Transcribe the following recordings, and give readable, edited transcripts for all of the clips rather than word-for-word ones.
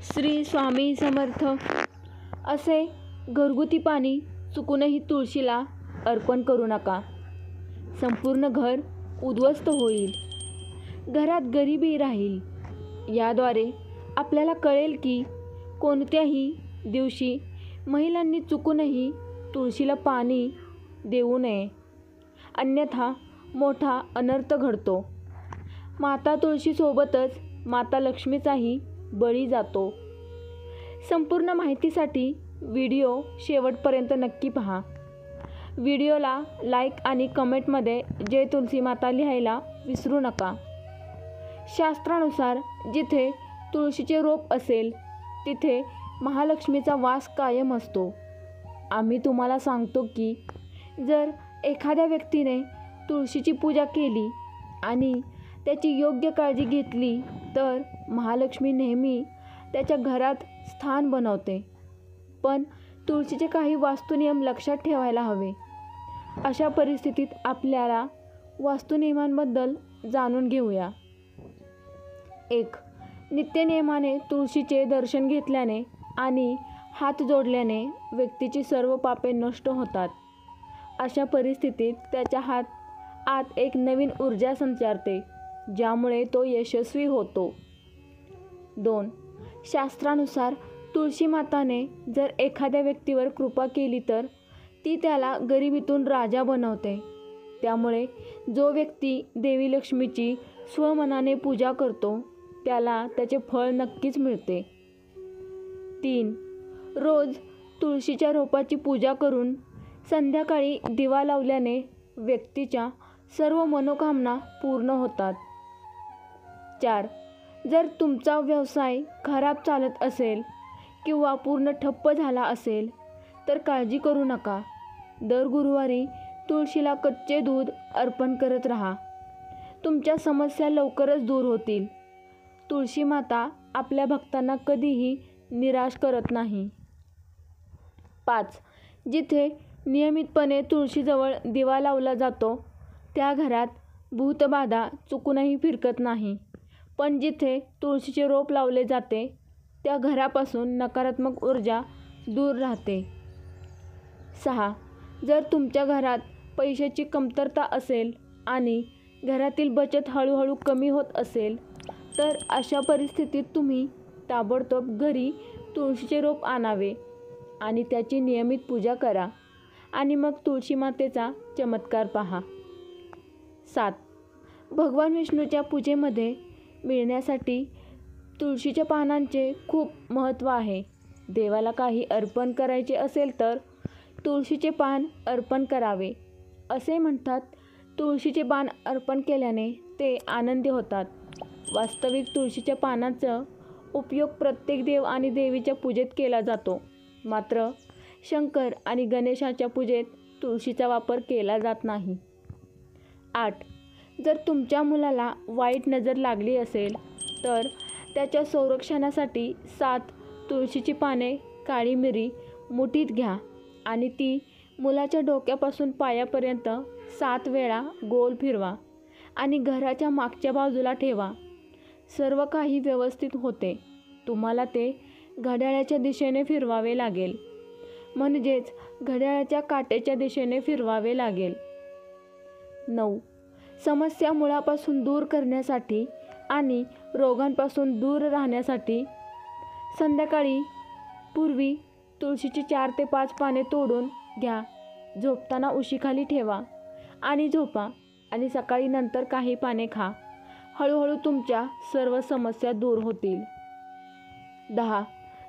श्री स्वामी समर्थ. असे घरगुती पाणी चुकूनही तुळशीला अर्पण करू नका. संपूर्ण घर उद्ध्वस्त होईल. घरात गरिबी राहील. याद्वारे आपल्याला कळेल की कोणत्याही दिवशी महिलांनी चुकूनही तुळशीला पाणी देऊ नये, अन्यथा मोठा अनर्थ घडतो. माता तुळशीसोबतच माता लक्ष्मीचाही बळी जातो. संपूर्ण माहितीसाठी व्हिडिओ शेवटपर्यंत नक्की पहा. व्हिडिओला लाईक आणि कमेंटमध्ये जय तुळशी माता लिहायला विसरू नका. शास्त्रानुसार जिथे तुळशीचे रोप असेल तिथे महालक्ष्मीचा वास कायम असतो. आम्ही तुम्हाला सांगतो की जर एखाद्या व्यक्तीने तुळशीची पूजा केली आणि त्याची योग्य काळजी घेतली तर महालक्ष्मी नेहमी त्याच्या घरात स्थान बनवते. पण तुळशीचे काही वास्तुनियम लक्षात ठेवायला हवे. अशा परिस्थितीत आपल्याला वास्तुनियमांबद्दल जाणून घेऊया. 1. नित्यनियमाने तुळशीचे दर्शन घेतल्याने आणि हात जोडल्याने व्यक्तीची सर्व पापे नष्ट होतात. अशा परिस्थितीत त्याच्या आत एक नवीन ऊर्जा संचारते, ज्यामुळे तो यशस्वी होतो. 2. शास्त्रानुसार तुळशी माताने जर एखाद्या व्यक्तीवर कृपा केली तर ती त्याला गरिबीतून राजा बनवते. त्यामुळे जो व्यक्ती देवी लक्ष्मीची स्वमनाने पूजा करतो त्याला त्याचे फळ नक्कीच मिळते. 3. रोज तुळशीच्या रोपाची पूजा करून संध्याकाळी दिवा लावल्याने व्यक्तीच्या सर्व मनोकामना पूर्ण होतात. 4. जर तुमचा व्यवसाय खराब चालत असेल किंवा पूर्ण ठप्प झाला असेल तर काळजी करू नका. दर गुरुवारी तुळशीला कच्चे दूध अर्पण करत राहा. तुमच्या समस्या लवकरच दूर होतील. तुळशी माता आपल्या भक्तांना कधीही निराश करत नाही. 5. जिथे नियमितपणे तुळशीजवळ दिवा लावला जातो त्या घरात भूतबाधा चुकूनही फिरकत नाही. पण जिथे तुळशीचे रोप लावले जाते त्या घरापासून नकारात्मक ऊर्जा दूर राहते. 6. जर तुमच्या घरात पैशाची कमतरता असेल आणि घरातील बचत हळूहळू कमी होत असेल तर अशा परिस्थितीत तुम्ही ताबडतोब घरी तुळशीचे रोप आणावे आणि त्याची नियमित पूजा करा आणि मग तुळशी मातेचा चमत्कार पहा. 7. भगवान विष्णूच्या पूजेमध्ये मिळण्यासाठी तुळशीच्या पानांचे खूप महत्त्व आहे. देवाला काही अर्पण करायचे असेल तर तुळशीचे पान अर्पण करावे. असे म्हणतात, तुळशीचे पान अर्पण केल्याने ते आनंदी होतात. वास्तविक तुळशीच्या पानांचा उपयोग प्रत्येक देव आणि देवीच्या पूजेत केला जातो. मात्र शंकर आणि गणेशाच्या पूजेत तुळशीचा वापर केला जात नाही. 8. जर तुमच्या मुलाला वाईट नजर लागली असेल तर त्याच्या संरक्षणासाठी 7 तुळशीची पाने, काळी मिरी मुठीत घ्या आणि ती मुलाच्या डोक्यापासून पायापर्यंत 7 वेळा गोल फिरवा आणि घराच्या मागच्या बाजूला ठेवा. सर्व काही व्यवस्थित होते. तुम्हाला ते घड्याळाच्या दिशेने फिरवावे लागेल, म्हणजेच घड्याळाच्या काट्याच्या दिशेने फिरवावे लागेल. 9. समस्या मुळापासून दूर करण्यासाठी आणि रोगांपासून दूर राहण्यासाठी संध्याकाळी पूर्वी तुळशीची 4 ते 5 पाने तोडून घ्या. झोपताना उशीखाली ठेवा आणि झोपा आणि सकाळी नंतर काही पाने खा. हळूहळू तुमच्या सर्व समस्या दूर होतील. 10.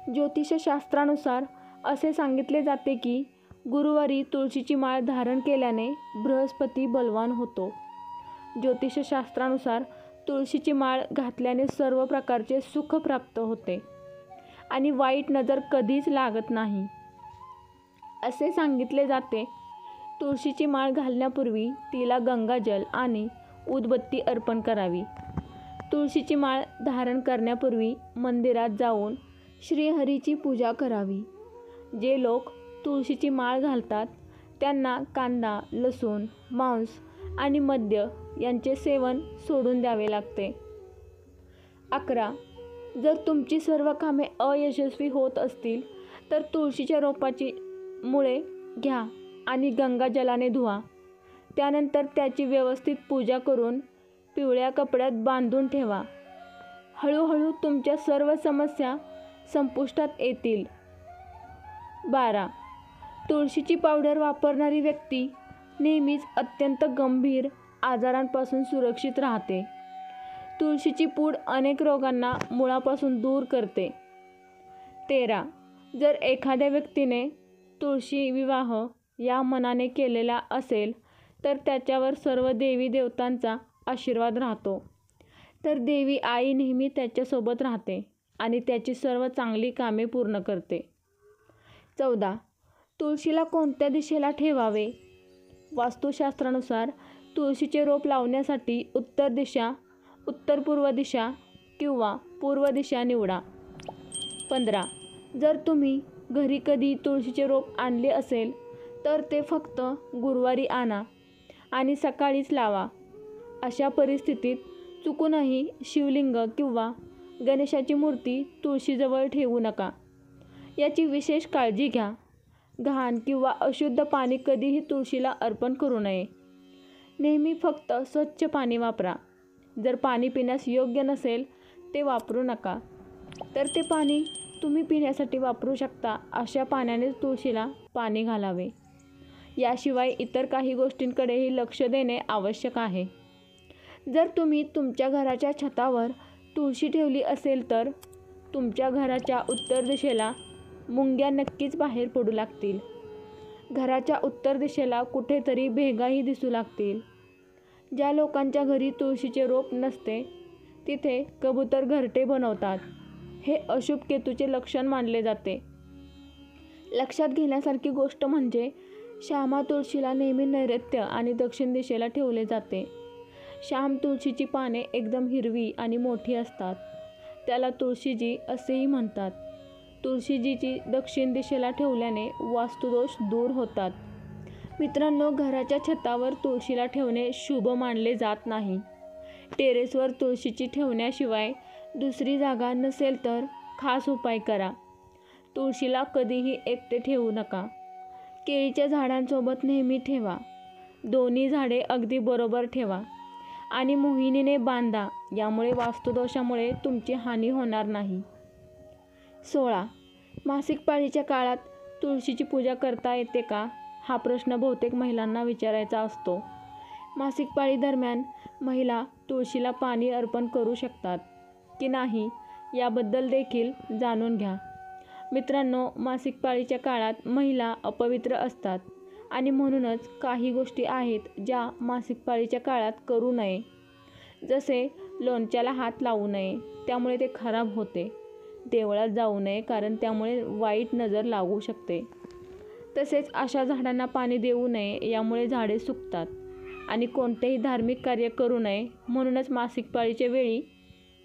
ज्योतिषशास्त्रानुसार असे सांगितले जाते की गुरुवारी तुळशीची माळ धारण केल्याने बृहस्पती बलवान होतो. ज्योतिषशास्त्रानुसार तुळशीची माळ घातल्याने सर्व प्रकारचे सुख प्राप्त होते आणि वाईट नजर कधीच लागत नाही. असे सांगितले जाते, तुळशीची माळ घालण्यापूर्वी तिला गंगाजल आणि उदबत्ती अर्पण करावी. तुळशीची माळ धारण करण्यापूर्वी मंदिरात जाऊन श्रीहरीची पूजा करावी. जे लोक तुळशीची माळ घालतात त्यांना कांदा, लसूण, मांस आणि मद्य यांचे सेवन सोडून द्यावे लागते. 11. जर तुमची सर्व कामे अयशस्वी होत असतील तर तुळशीच्या रोपाची मुळे घ्या आणि गंगाजलाने धुवा. त्यानंतर त्याची व्यवस्थित पूजा करून पिवळ्या कपड्यात बांधून ठेवा. हळूहळू तुमच्या सर्व समस्या संपुष्टात येतील. 12. तुळशीची पावडर वापरणारी व्यक्ती नेहमीच अत्यंत गंभीर आजारांपासून सुरक्षित राहते. तुळशीची पूड अनेक रोगांना मुळापासून दूर करते. 13. जर एखाद्या व्यक्तीने तुळशी विवाह या मनाने केलेला असेल तर त्याच्यावर सर्व देवी देवतांचा आशीर्वाद राहतो. तर देवी आई नेहमी त्याच्यासोबत राहते आणि त्याची सर्व चांगली कामे पूर्ण करते. 14. तुळशीला कोणत्या दिशेला ठेवावे? वास्तुशास्त्रानुसार तुळशीचे रोप लावण्यासाठी उत्तर दिशा, उत्तर पूर्व दिशा किंवा पूर्व दिशा निवडा. 15. जर तुम्ही घरी कधी तुळशीचे रोप आणले असेल तर ते फक्त गुरुवारी आणा आणि सकाळीच लावा. अशा परिस्थितीत चुकूनही शिवलिंग किंवा गणेशाची मूर्ती तुळशीजवळ ठेवू नका. याची विशेष काळजी घ्या. घाण किंवा अशुद्ध पाणी कधीही तुळशीला अर्पण करू नये. नेहमी फक्त स्वच्छ पाणी वापरा. जर पाणी पिण्यास योग्य नसेल ते वापरू नका. तर ते पाणी तुम्ही पिण्यासाठी वापरू शकता अशा पाण्याने तुळशीला पाणी घालावे. याशिवाय इतर काही गोष्टींकडेही लक्ष देणे आवश्यक आहे. जर तुम्ही तुमच्या घराच्या छतावर तुळशी ठेवली असेल तर तुमच्या घराच्या उत्तर दिशेला मुंग्या नक्कीच बाहेर पडू लागतील. घराच्या उत्तर दिशेला कुठेतरी भेगाही दिसू लागतील. ज्या लोकांच्या घरी तुळशीचे रोप नसते तिथे कबूतर घरटे बनवतात. हे अशुभ केतूचे लक्षण मानले जाते. लक्षात घेण्यासारखी गोष्ट म्हणजे श्यामा तुळशीला नेहमी नैऋत्य आणि दक्षिण दिशेला ठेवले जाते. श्याम तुळशीची पाने एकदम हिरवी आणि मोठी असतात. त्याला तुळशीजी असेही म्हणतात. तुळशीजीची दक्षिण दिशेला ठेवल्याने वास्तुदोष दूर होतात. मित्रांनो, घराच्या छतावर तुळशीला ठेवणे शुभ मानले जात नाही. टेरेसवर तुळशीची ठेवण्याशिवाय दुसरी जागा नसेल तर खास उपाय करा. तुळशीला कधीही एकटे ठेवू नका. केळीच्या झाडांसोबत नेहमी ठेवा. दोन्ही झाडे अगदी बरोबर ठेवा आणि मोहिनीने बांधा. यामुळे वास्तुदोषामुळे तुमची हानी होणार नाही. 16. मासिक पाळीच्या काळात तुळशीची पूजा करता येते का? हा प्रश्न बहुतेक महिलांना विचारायचा असतो. मासिक पाळी दरम्यान महिला तुळशीला पाणी अर्पण करू शकतात की नाही याबद्दल देखील जाणून घ्या. मित्रांनो, मासिक पाळीच्या काळात महिला अपवित्र असतात आणि म्हणूनच काही गोष्टी आहेत ज्या मासिक पाळीच्या काळात करू नये. जसे लोणच्याला हात लावू नये, त्यामुळे ते खराब होते. देवळात जाऊ नये कारण त्यामुळे वाईट नजर लागू शकते. तसेच अशा झाडांना पाणी देऊ नये, यामुळे झाडे सुकतात. आणि कोणतेही धार्मिक कार्य करू नये. म्हणूनच मासिक पाळीच्या वेळी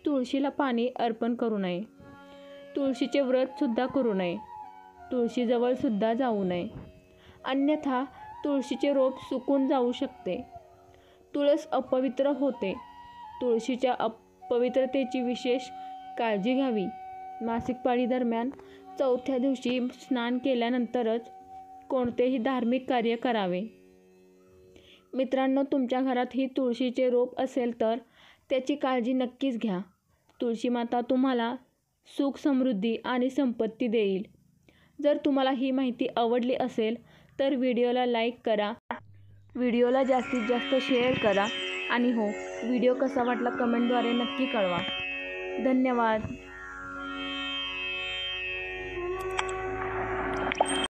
तुळशीला पाणी अर्पण करू नये. तुळशीचे व्रतसुद्धा करू नये. तुळशीजवळसुद्धा जाऊ नये. अन्यथा तुळशीचे रोप सुकून जाऊ शकते. तुळस अपवित्र होते. तुळशीच्या अपवित्रतेची विशेष काळजी घ्यावी. मासिक पाळी दरम्यान चौथ्या दिवशी स्नान केल्यानंतरच कोणतेही धार्मिक कार्य करावे. मित्रांनो, तुमच्या घरात ही तुळशीचे रोप असेल तर त्याची काळजी नक्कीच घ्या. तुळशी माता तुम्हाला सुख, समृद्धी आणि संपत्ती देईल. जर तुम्हाला ही माहिती आवडली असेल तर व्हिडिओला लाईक करा, व्हिडिओला जास्तीत जास्त शेअर करा आणि हो, व्हिडिओ कसा वाटला कमेंटद्वारे नक्की कळवा. धन्यवाद.